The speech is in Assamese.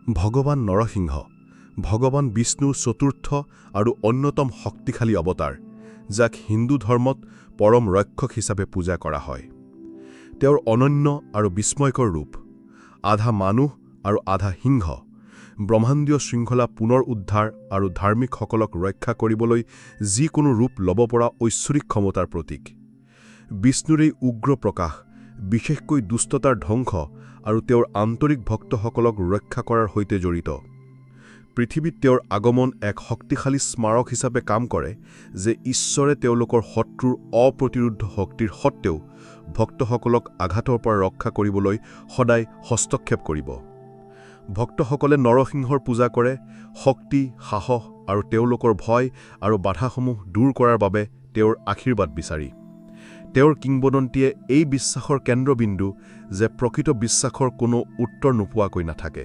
ভগৱান নৰসিংহ ভগৱান বিষ্ণুৰ চতুৰ্থ আৰু অন্যতম শক্তিশালী অৱতাৰ, যাক হিন্দু ধৰ্মত পৰম ৰক্ষক হিচাপে পূজা কৰা হয়। তেওঁৰ অনন্য আৰু বিস্ময়কৰ ৰূপ, আধা মানুহ আৰু আধা সিংহ, ব্ৰহ্মাণ্ডীয় শৃংখলা পুনৰ উদ্ধাৰ আৰু ধাৰ্মিকসকলক ৰক্ষা কৰিবলৈ যিকোনো ৰূপ ল'ব পৰা ঐশ্বৰিক ক্ষমতাৰ প্ৰতীক। বিষ্ণুৰ এই উগ্ৰ প্ৰকাশ বিশেষকৈ দুষ্টতাৰ ধ্বংস আৰু তেওঁৰ আন্তৰিক ভক্তসকলক ৰক্ষা কৰাৰ সৈতে জড়িত। পৃথিৱীত তেওঁৰ আগমন এক শক্তিশালী স্মাৰক হিচাপে কাম কৰে যে ঈশ্বৰে তেওঁলোকৰ শত্ৰুৰ অপ্ৰতিৰোধ শক্তিৰ সত্ত্বেও ভক্তসকলক আঘাতৰ পৰা ৰক্ষা কৰিবলৈ সদায় হস্তক্ষেপ কৰিব। ভক্তসকলে নৰসিংহৰ পূজা কৰে শক্তি, সাহস আৰু তেওঁলোকৰ ভয় আৰু বাধাসমূহ দূৰ কৰাৰ বাবে তেওঁৰ আশীৰ্বাদ বিচাৰি। তেওঁৰ কিংবদন্তীয়ে এই বিশ্বাসৰ কেন্দ্ৰবিন্দু যে প্ৰকৃত বিশ্বাসৰ কোনো উত্তৰ নোপোৱাকৈ নাথাকে।